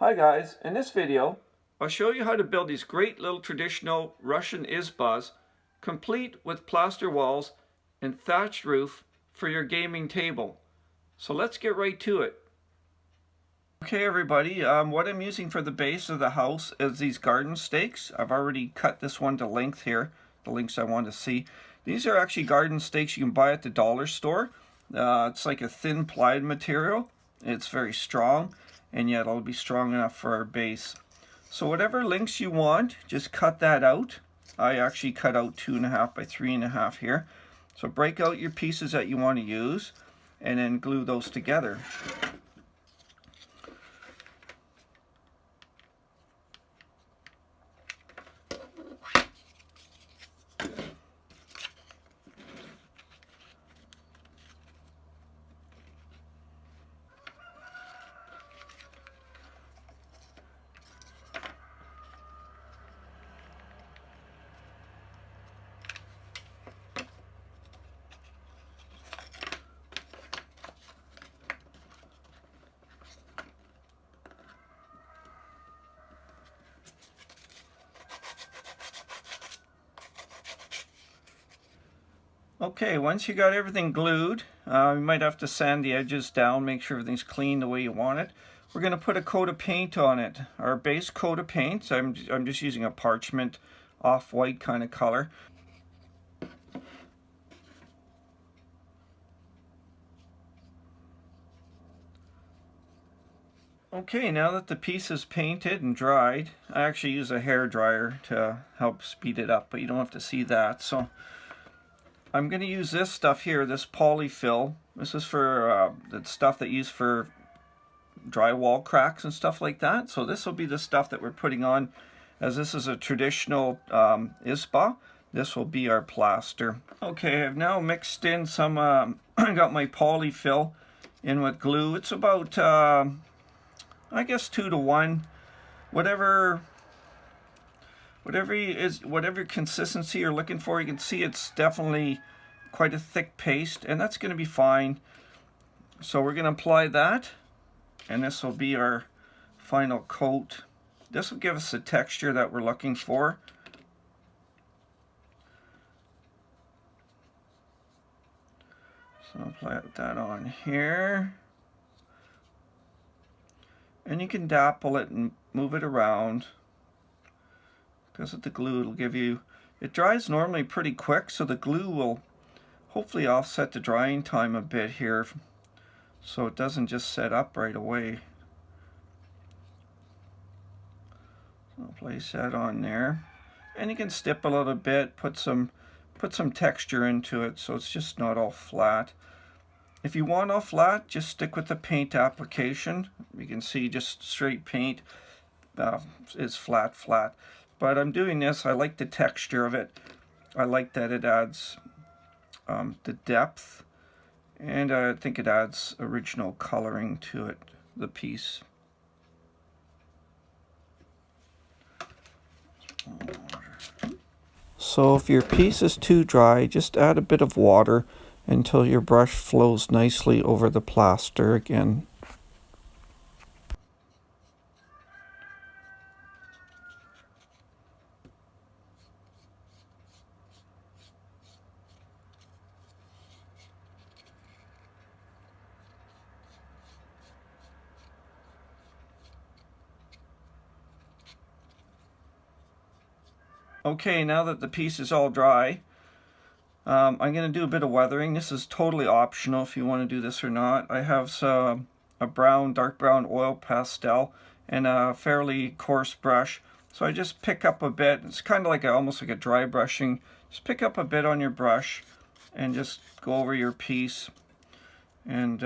Hi guys, in this video I'll show you how to build these great little traditional Russian IZBAs complete with plaster walls and thatched roof for your gaming table. So let's get right to it. Okay everybody, what I'm using for the base of the house is these garden stakes. I've already cut this one to length here, the lengths I want to see. These are actually garden stakes you can buy at the dollar store. It's like a thin plied material. It's very strong, and yet it'll be strong enough for our base. So whatever lengths you want, just cut that out. I actually cut out 2.5 by 3.5 here. So break out your pieces that you want to use and then glue those together. Okay, once you got everything glued, you might have to sand the edges down, make sure everything's clean the way you want it. We're going to put a coat of paint on it. Our base coat of paint, I'm just using a parchment off-white kind of color. Okay, now that the piece is painted and dried, I actually use a hair dryer to help speed it up, but you don't have to see that. So I'm going to use this stuff here, this polyfill. This is for the stuff that you use for drywall cracks and stuff like that. So this will be the stuff that we're putting on, as this is a traditional IZBA. This will be our plaster. Okay, I've now mixed in some, I got my polyfill in with glue. It's about, I guess 2 to 1. Whatever consistency you're looking for, you can see it's definitely quite a thick paste, and that's going to be fine. So we're going to apply that, and this will be our final coat. This will give us the texture that we're looking for. So I'll apply that on here, and you can dapple it and move it around. Because of the glue, it'll give you, it dries normally pretty quick, so the glue will hopefully offset the drying time a bit here, so it doesn't just set up right away. So I'll place that on there, and you can stip a little bit, put some texture into it, so it's just not all flat. If you want all flat, just stick with the paint application. You can see just straight paint is flat. But I'm doing this, I like the texture of it. I like that it adds the depth, and I think it adds original coloring to it, the piece. So if your piece is too dry, just add a bit of water until your brush flows nicely over the plaster again. Okay, now that the piece is all dry, I'm going to do a bit of weathering. This is totally optional if you want to do this or not. I have a dark brown oil pastel and a fairly coarse brush. So I just pick up a bit. It's kind of like almost like a dry brushing. Just pick up a bit on your brush and just go over your piece and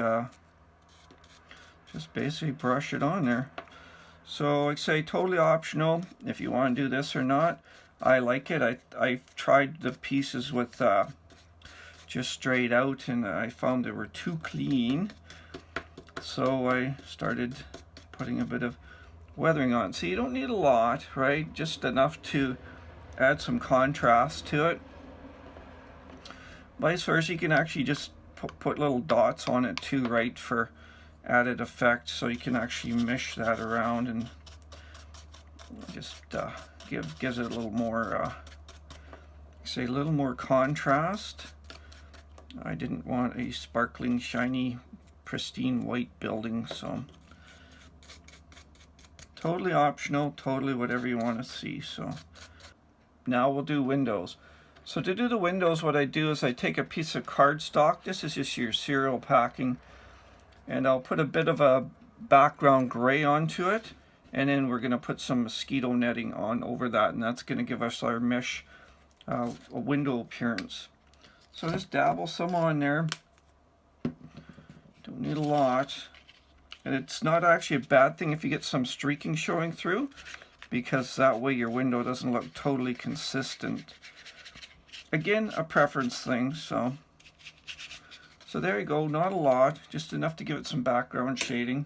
just basically brush it on there. So like I say, totally optional if you want to do this or not. I like it. I tried the pieces with just straight out, and I found they were too clean. So I started putting a bit of weathering on. So you don't need a lot, right? Just enough to add some contrast to it. Vice versa, you can actually just put little dots on it too, right? For added effect, so you can actually mesh that around and just gives it a little more, say, a little more contrast. I didn't want a sparkling, shiny, pristine white building, so totally optional, totally whatever you want to see. So now we'll do windows. So to do the windows, what I do is I take a piece of cardstock. This is just your serial packing, and I'll put a bit of a background gray onto it, and then we're going to put some mosquito netting on over that, and that's going to give us our mesh a window appearance. So just dabble some on there. Don't need a lot. And it's not actually a bad thing if you get some streaking showing through, because that way your window doesn't look totally consistent. Again, a preference thing. So there you go, not a lot, just enough to give it some background shading.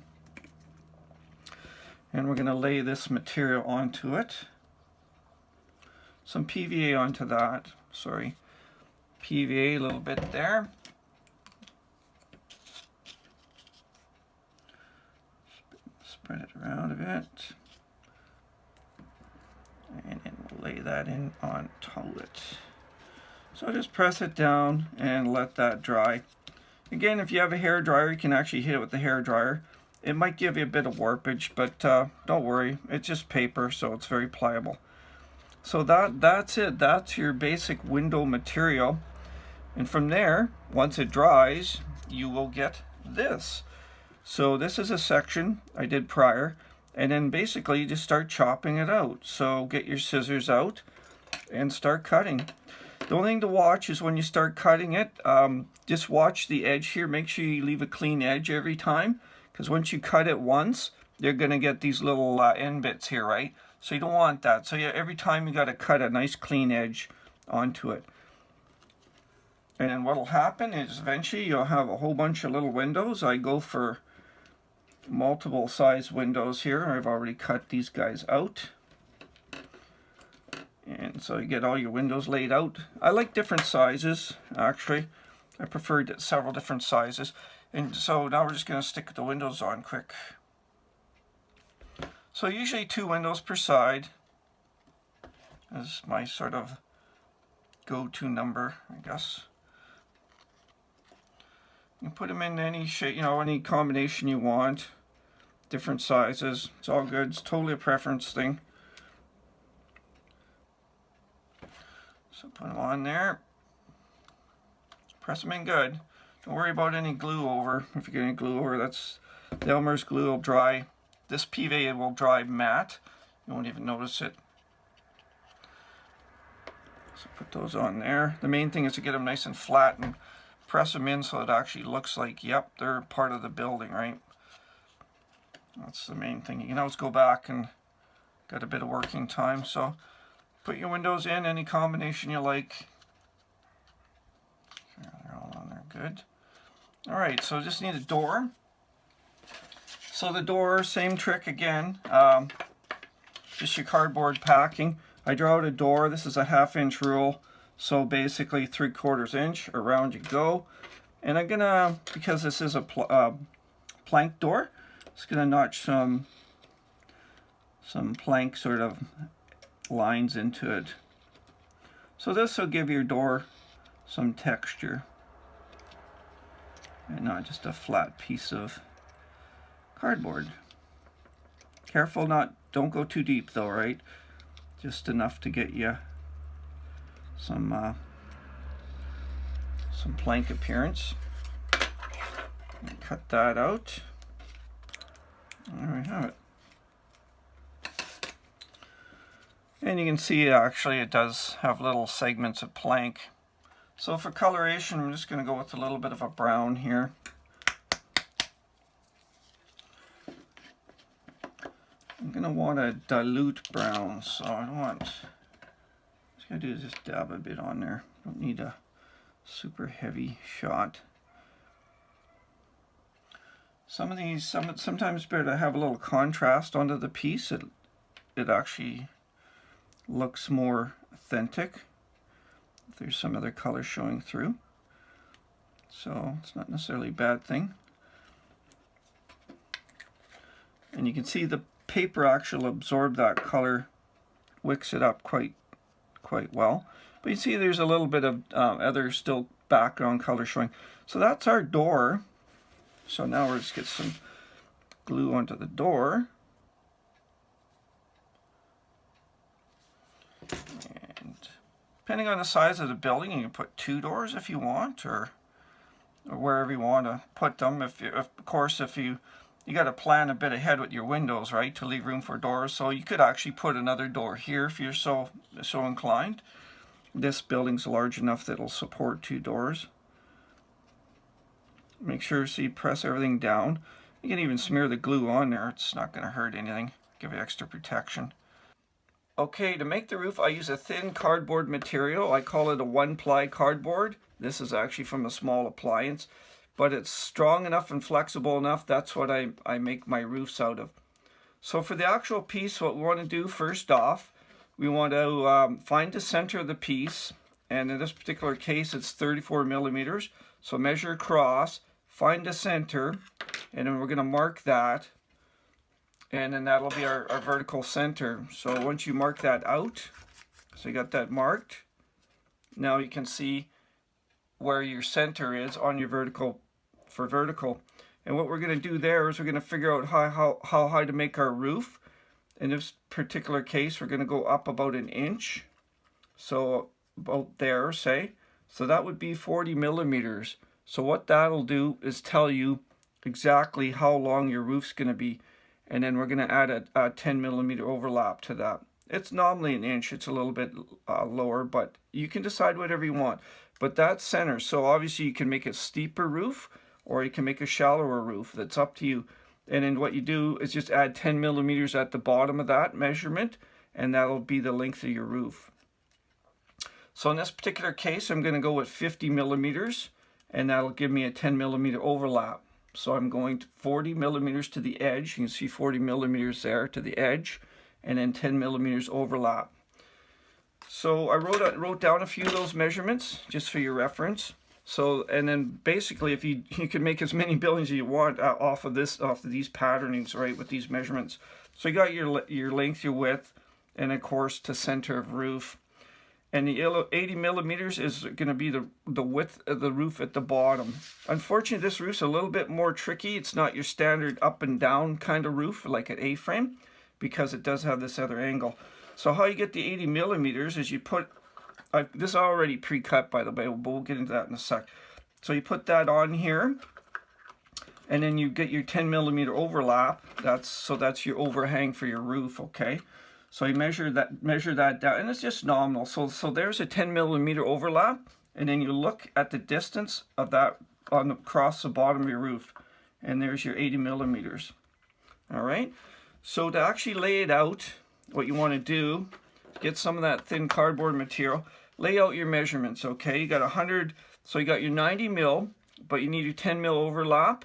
And we're going to lay this material onto it. Some PVA onto that, sorry. PVA a little bit there. Spread it around a bit. And then we'll lay that in onto it. So just press it down and let that dry. Again, if you have a hair dryer, you can actually hit it with the hair dryer. It might give you a bit of warpage, but don't worry, it's just paper, so it's very pliable. So that's it. That's your basic window material. And from there, once it dries, you will get this. So this is a section I did prior, and then basically you just start chopping it out. So get your scissors out and start cutting. The only thing to watch is when you start cutting it, just watch the edge here. Make sure you leave a clean edge every time, because once you cut it once, you're going to get these little end bits here, right? So you don't want that. So yeah, every time you got to cut a nice clean edge onto it. And then what will happen is eventually you'll have a whole bunch of little windows. I go for multiple size windows here. I've already cut these guys out. And so you get all your windows laid out. I like different sizes, actually. I prefer several different sizes. And so now we're just going to stick the windows on quick. So usually 2 windows per side is my sort of go-to number, I guess. You can put them in any shape, any combination you want. Different sizes. It's all good. It's totally a preference thing. So put them on there. Press them in good. Don't worry about any glue over. If you get any glue over, that's the Elmer's glue will dry. This PVA will dry matte. You won't even notice it. So put those on there. The main thing is to get them nice and flat and press them in so it actually looks like, yep, they're part of the building, right? That's the main thing. You can always go back and got a bit of working time. So put your windows in any combination you like. Okay, they're all on there, good. All right, so just need a door. So the door, same trick again. Just your cardboard packing. I draw out a door. This is a 1/2 inch rule. So basically 3/4 inch, around you go. And I'm gonna, because this is a plank door, just gonna notch some plank sort of lines into it. So this will give your door some texture and not just a flat piece of cardboard. Careful, don't go too deep though, right? Just enough to get you some plank appearance. And cut that out. There we have it. And you can see actually it does have little segments of plank. So for coloration, I'm just going to go with a little bit of a brown here. I'm going to want a dilute brown, so I don't want, what I'm going to do is just dab a bit on there. Don't need a super heavy shot. Some of these, sometimes better to have a little contrast onto the piece. It actually looks more authentic if there's some other color showing through. So it's not necessarily a bad thing. And you can see the paper actually absorbed that color, wicks it up quite well. But you see there's a little bit of other still background color showing. So that's our door. So now we'll just get some glue onto the door. And depending on the size of the building, you can put 2 doors if you want, or wherever you want to put them. Of course, if you got to plan a bit ahead with your windows, right, to leave room for doors. So you could actually put another door here if you're so inclined. This building's large enough that it'll support 2 doors. Make sure so you press everything down. You can even smear the glue on there. It's not going to hurt anything. Give it extra protection. Okay, to make the roof, I use a thin cardboard material. I call it a 1-ply cardboard. This is actually from a small appliance, but it's strong enough and flexible enough. That's what I make my roofs out of. So for the actual piece, what we want to do first off, we want to find the center of the piece, and in this particular case it's 34 millimeters. So measure across, find the center, and then we're going to mark that, and then that'll be our vertical center. So once you mark that out, so you got that marked, now you can see where your center is on your vertical, for vertical. And what we're going to do there is we're going to figure out how high to make our roof. In this particular case, we're going to go up about 1 inch. So about there, say. So that would be 40 millimeters. So what that'll do is tell you exactly how long your roof's going to be. And then we're going to add a 10 millimeter overlap to that. It's normally 1 inch. It's a little bit lower, but you can decide whatever you want. But that's center. So obviously you can make a steeper roof, or you can make a shallower roof. That's up to you. And then what you do is just add 10 millimeters at the bottom of that measurement, and that'll be the length of your roof. So in this particular case, I'm going to go with 50 millimeters, and that'll give me a 10 millimeter overlap. So I'm going to 40 millimeters to the edge. You can see 40 millimeters there to the edge, and then 10 millimeters overlap. So I wrote down a few of those measurements just for your reference. So, and then basically, if you can make as many buildings as you want off of these patternings, right, with these measurements. So you got your length, your width, and of course the center of roof. And the 80 millimeters is going to be the width of the roof at the bottom. Unfortunately, this roof's a little bit more tricky. It's not your standard up and down kind of roof like an A-frame, because it does have this other angle. So how you get the 80 millimeters is you put, this is already pre-cut, by the way, but we'll get into that in a sec. So you put that on here, and then you get your 10 millimeter overlap. That's your overhang for your roof, okay? So you measure that down, and it's just nominal. So there's a 10 millimeter overlap, and then you look at the distance of that across the bottom of your roof, and there's your 80 millimeters. All right. So to actually lay it out, what you want to do, get some of that thin cardboard material. Lay out your measurements, okay? You got 100, so you got your 90 mil, but you need your 10 mil overlap.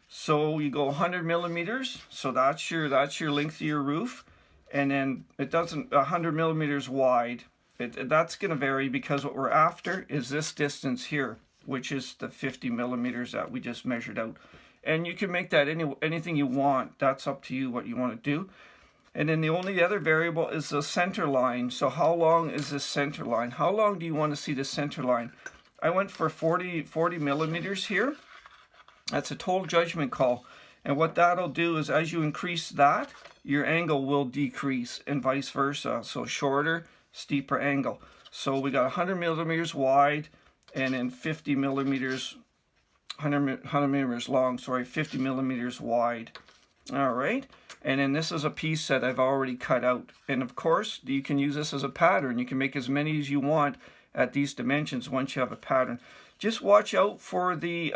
So you go 100 millimeters, so that's your length of your roof, and then it doesn't 100 millimeters wide. That's going to vary because what we're after is this distance here, which is the 50 millimeters that we just measured out. And you can make that anything you want. That's up to you what you want to do. And then the only other variable is the center line. So how long is this center line? How long do you want to see the center line? I went for 40 millimeters here. That's a total judgment call. And what that'll do is as you increase that, your angle will decrease and vice versa. So shorter, steeper angle. So we got 100 millimeters wide and then 50 millimeters, 100 millimeters long, 50 millimeters wide. All right. And then this is a piece that I've already cut out. And of course, you can use this as a pattern. You can make as many as you want at these dimensions once you have a pattern. Just watch out for the,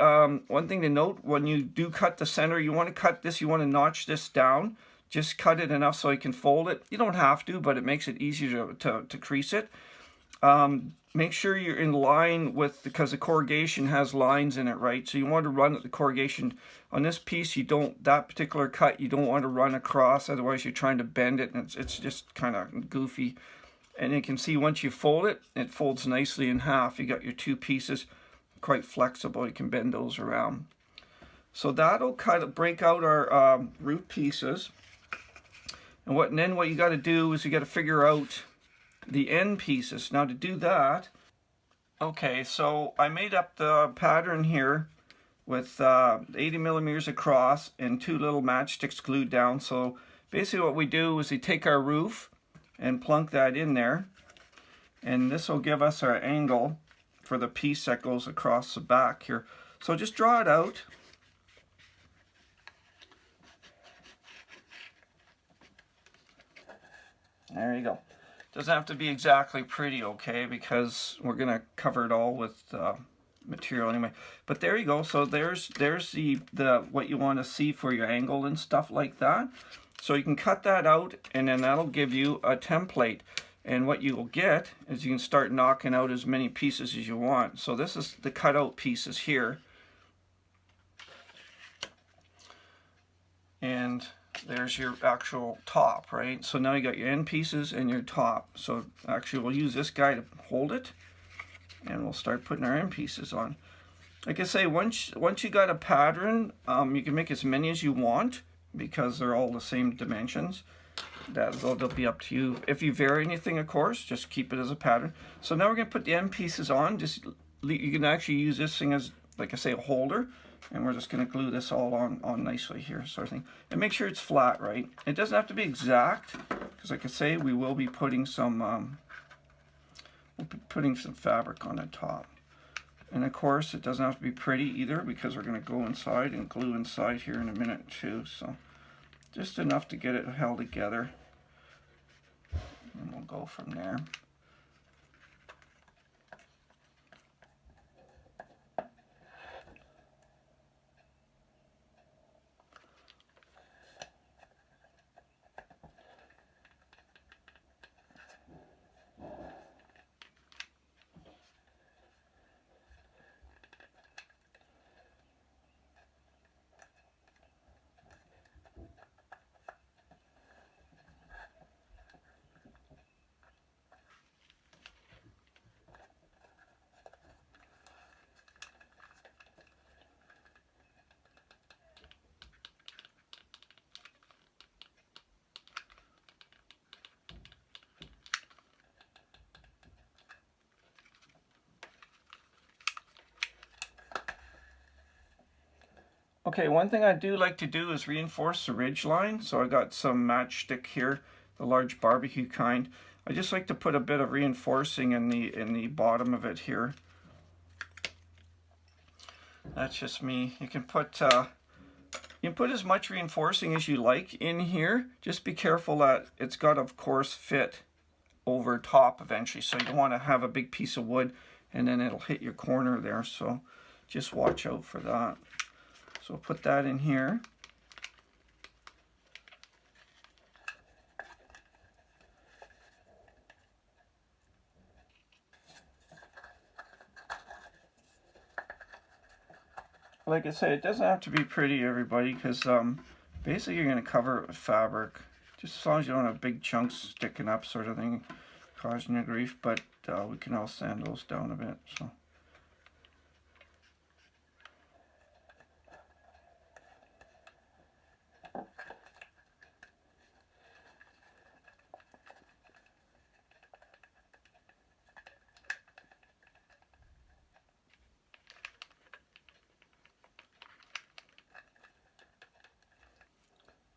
one thing to note, when you do cut the center, you want to cut this, you want to notch this down. Just cut it enough so you can fold it. You don't have to, but it makes it easier to crease it. Make sure you're in line with, because the corrugation has lines in it, right? So you want to run the corrugation on this piece. That particular cut, you don't want to run across, otherwise you're trying to bend it, and it's just kind of goofy. And you can see once you fold it, it folds nicely in half. You got your two pieces, quite flexible. You can bend those around. So that'll kind of break out our roof pieces. And then what you got to do is you got to figure out the end pieces. Now to do that, okay, so I made up the pattern here with 80 millimeters across and 2 little matchsticks glued down. So basically what we do is we take our roof and plunk that in there, and this will give us our angle for the piece that goes across the back here. So just draw it out. There you go. Doesn't have to be exactly pretty, okay, because we're gonna cover it all with material anyway. But there you go. So there's the what you want to see for your angle and stuff like that. So you can cut that out, and then that'll give you a template. And what you will get is you can start knocking out as many pieces as you want. So this is the cutout pieces here. And there's your actual top, right? So now you got your end pieces and your top. So actually we'll use this guy to hold it, and we'll start putting our end pieces on. Like I say, once you got a pattern, you can make as many as you want because they're all the same dimensions. That'll be up to you. If you vary anything, of course, just keep it as a pattern. So now we're going to put the end pieces on. You can actually use this thing as, like I say, a holder, and we're just going to glue this all on nicely here, sort of thing. And make sure it's flat, right? It doesn't have to be exact, because like I say, we will be putting some fabric on the top. And of course, it doesn't have to be pretty either, because we're going to go inside and glue inside here in a minute too. So just enough to get it held together, and we'll go from there. Okay, one thing I do like to do is reinforce the ridge line. So I got some matchstick here, the large barbecue kind. I just like to put a bit of reinforcing in the bottom of it here. That's just me. You can put as much reinforcing as you like in here. Just be careful that it's got, of course, fit over top eventually. So you don't want to have a big piece of wood and then it'll hit your corner there. So just watch out for that. So put that in here. Like I said, it doesn't have to be pretty, everybody, because basically you're going to cover it with fabric. Just as long as you don't have big chunks sticking up, sort of thing, causing you grief. But we can all sand those down a bit. So.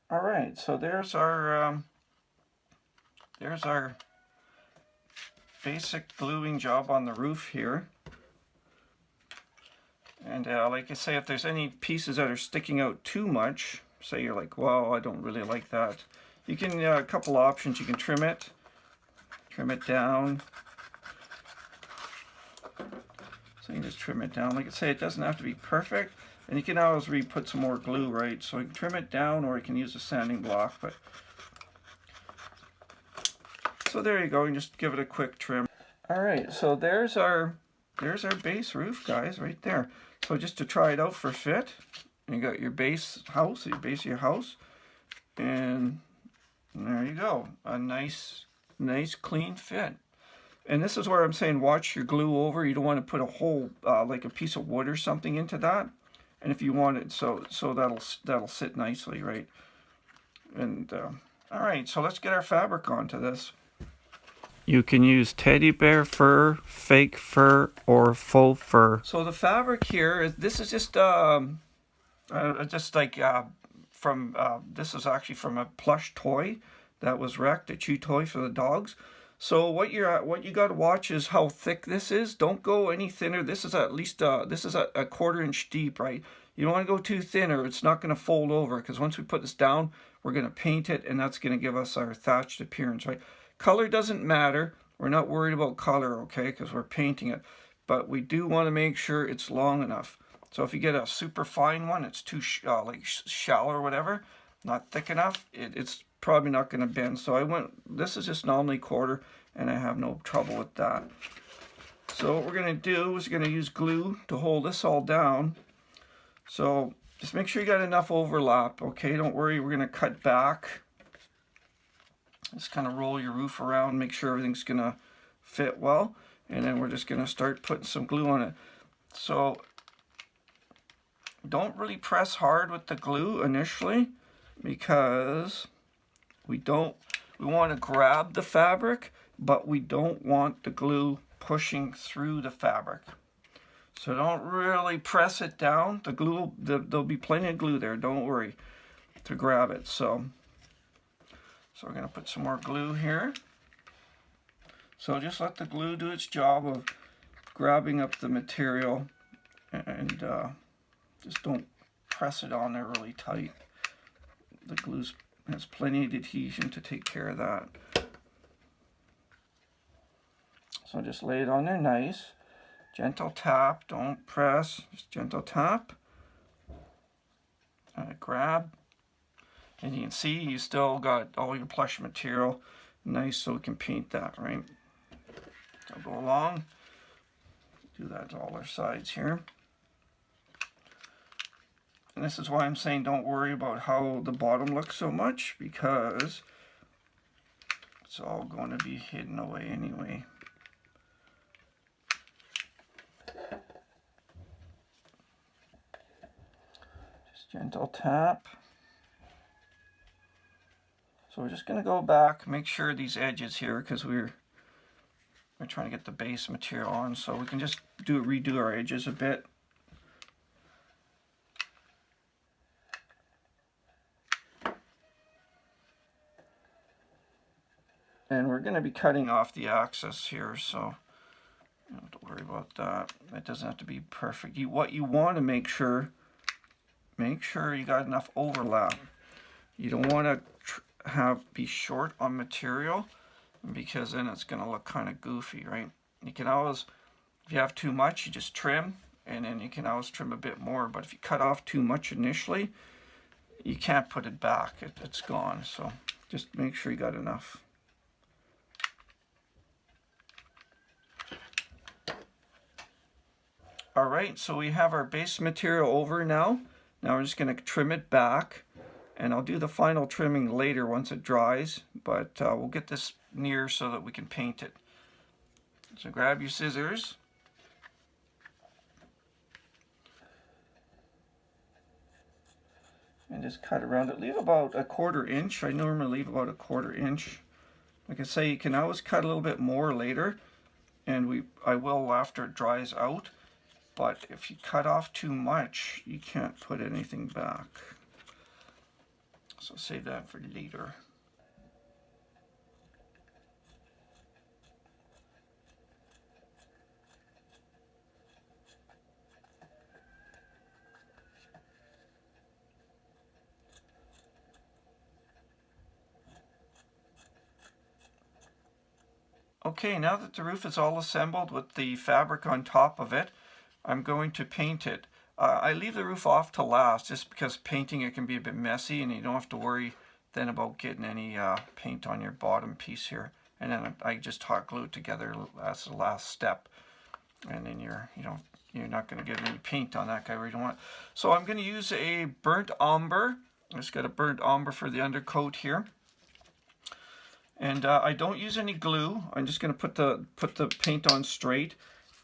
All right, so there's our basic gluing job on the roof here. And like I say, if there's any pieces that are sticking out too much, say you're like, well, I don't really like that, you can, a couple options, you can trim it down. So you can just trim it down. Like I say, it doesn't have to be perfect. And you can always put some more glue, right? So you can trim it down, or you can use a sanding block. But so there you go. You can just give it a quick trim. All right. So there's our base roof, guys, right there. So just to try it out for fit, you got your base house, your base of your house, and there you go. A nice clean fit. And this is where I'm saying watch your glue over. You don't want to put a whole like a piece of wood or something into that. and if you want it so that'll sit nicely, right? And all right, so let's get our fabric onto this. You can use teddy bear fur, fake fur, or faux fur. So the fabric here, this is just like this is actually from a plush toy that was wrecked, a chew toy for the dogs. So what you got to watch is how thick this is. Don't go any thinner. This is at least this is a 1/4 inch deep, right? You don't want to go too thin or it's not going to fold over, because once we put this down, we're going to paint it, and that's going to give us our thatched appearance, right? Color doesn't matter. We're not worried about color, okay, because we're painting it. But we do want to make sure it's long enough. So if you get a super fine one, it's too like shallow or whatever, not thick enough, it's probably not going to bend. So this is just normally 1/4, and I have no trouble with that. So what we're going to do is we're going to use glue to hold this all down. So just make sure you got enough overlap, okay? Don't worry, we're going to cut back. Just kind of roll your roof around, make sure everything's going to fit well, and then we're just going to start putting some glue on it. So don't really press hard with the glue initially, because we want to grab the fabric, but we don't want the glue pushing through the fabric. So don't really press it down. The glue, there'll be plenty of glue there, don't worry, to grab it. So we're going to put some more glue here. So just let the glue do its job of grabbing up the material, and just don't press it on there really tight. The glue has plenty of adhesion to take care of that. So just lay it on there nice. Gentle tap, don't press, just gentle tap. Grab. And you can see you still got all your plush material nice, so we can paint that, right? I'll go along. Do that to all our sides here. And this is why I'm saying don't worry about how the bottom looks so much, because it's all going to be hidden away anyway. Just gentle tap. So we're just going to go back, make sure these edges here, because we're trying to get the base material on, so we can just redo our edges a bit. And we're going to be cutting off the axis here, so don't worry about that. It doesn't have to be perfect. What you want to make sure you got enough overlap. You don't want to be short on material, because then it's going to look kind of goofy, right? You can always, if you have too much, you just trim, and then you can always trim a bit more. But if you cut off too much initially, you can't put it back. It's gone. So just make sure you got enough. All right, so we have our base material over now. Now we're just going to trim it back, and I'll do the final trimming later once it dries, but we'll get this near so that we can paint it. So grab your scissors. And just cut around it. Leave about a 1/4 inch. I normally leave about a 1/4 inch. Like I say, you can always cut a little bit more later, and I will after it dries out. But if you cut off too much, you can't put anything back. So save that for later. Okay, now that the roof is all assembled with the fabric on top of it, I'm going to paint it. I leave the roof off to last just because painting it can be a bit messy, and you don't have to worry then about getting any paint on your bottom piece here. And then I just hot glue it together as the last step, and then you're not going to get any paint on that guy where you don't want. So I'm going to use a burnt umber. I just got a burnt umber for the undercoat here. And I don't use any glue. I'm just going to put the paint on straight,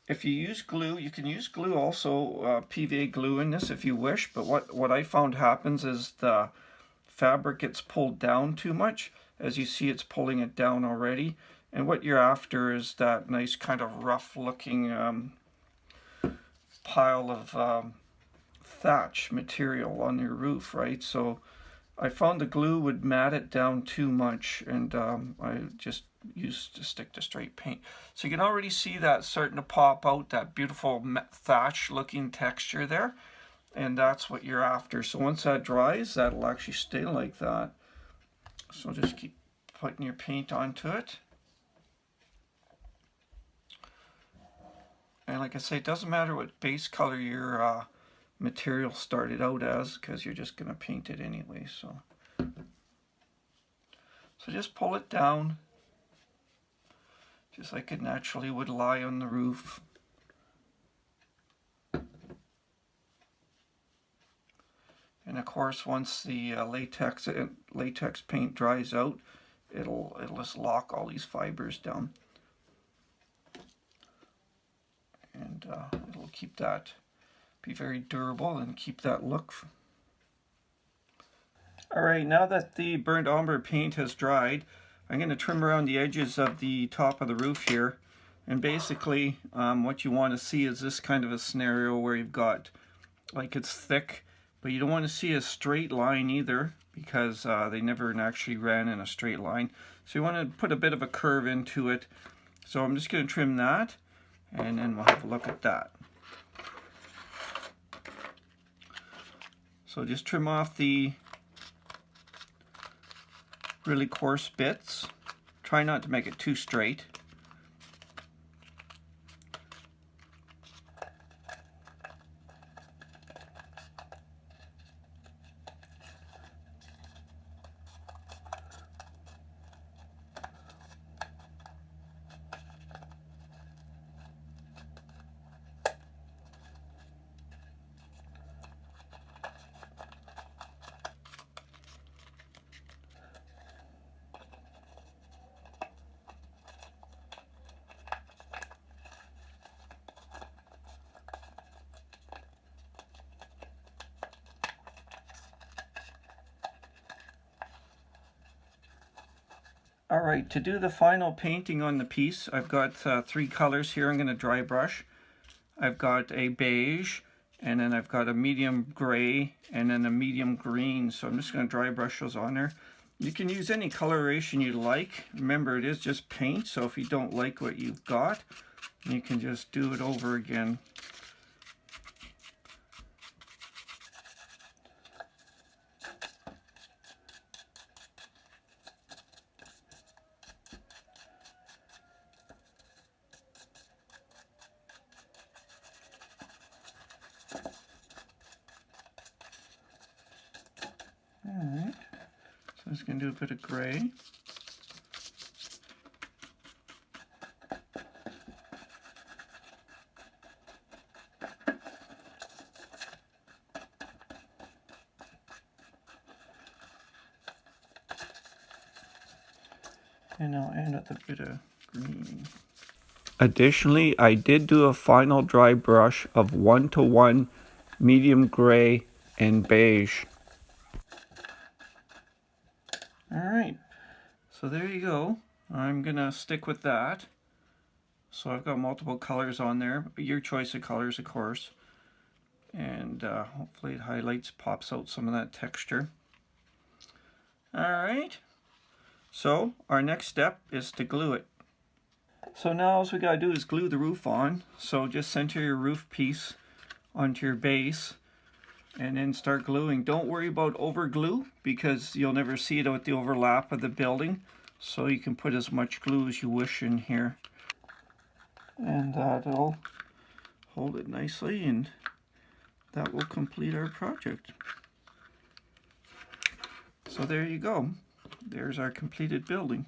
If you use glue, you can use glue also, PVA glue in this if you wish, but what I found happens is the fabric gets pulled down too much. As you see, it's pulling it down already, and what you're after is that nice kind of rough looking pile of thatch material on your roof, right? So I found the glue would mat it down too much, and I just used to stick to straight paint. So you can already see that starting to pop out, that beautiful thatch looking texture there, and that's what you're after. So once that dries, that'll actually stay like that. So just keep putting your paint onto it. And like I say, it doesn't matter what base color your material started out as, because you're just going to paint it anyway. So just pull it down just like it naturally would lie on the roof. And of course, once the latex paint dries out, it'll just lock all these fibers down, and it'll keep that, be very durable and keep that look. Alright, now that the burnt umber paint has dried, I'm going to trim around the edges of the top of the roof here. And basically what you want to see is this kind of a scenario where you've got, like, it's thick, but you don't want to see a straight line either, because they never actually ran in a straight line. So you want to put a bit of a curve into it. So I'm just going to trim that, and then we'll have a look at that. So just trim off the really coarse bits. Try not to make it too straight. Alright, to do the final painting on the piece, I've got 3 colors here I'm going to dry brush. I've got a beige, and then I've got a medium gray, and then a medium green. So I'm just going to dry brush those on there. You can use any coloration you like. Remember, it is just paint, so if you don't like what you've got, you can just do it over again. Alright, so I'm just going to do a bit of gray. And I'll end with a bit of green. Additionally, I did do a final dry brush of 1:1 medium gray and beige. Alright, so there you go. I'm going to stick with that. So I've got multiple colors on there, your choice of colors, of course. And hopefully it highlights, pops out some of that texture. Alright, so our next step is to glue it. So now all we got to do is glue the roof on. So just center your roof piece onto your base, and then start gluing. Don't worry about over glue, because you'll never see it with the overlap of the building. So you can put as much glue as you wish in here, and that'll hold it nicely, and that will complete our project. So there you go. There's our completed building.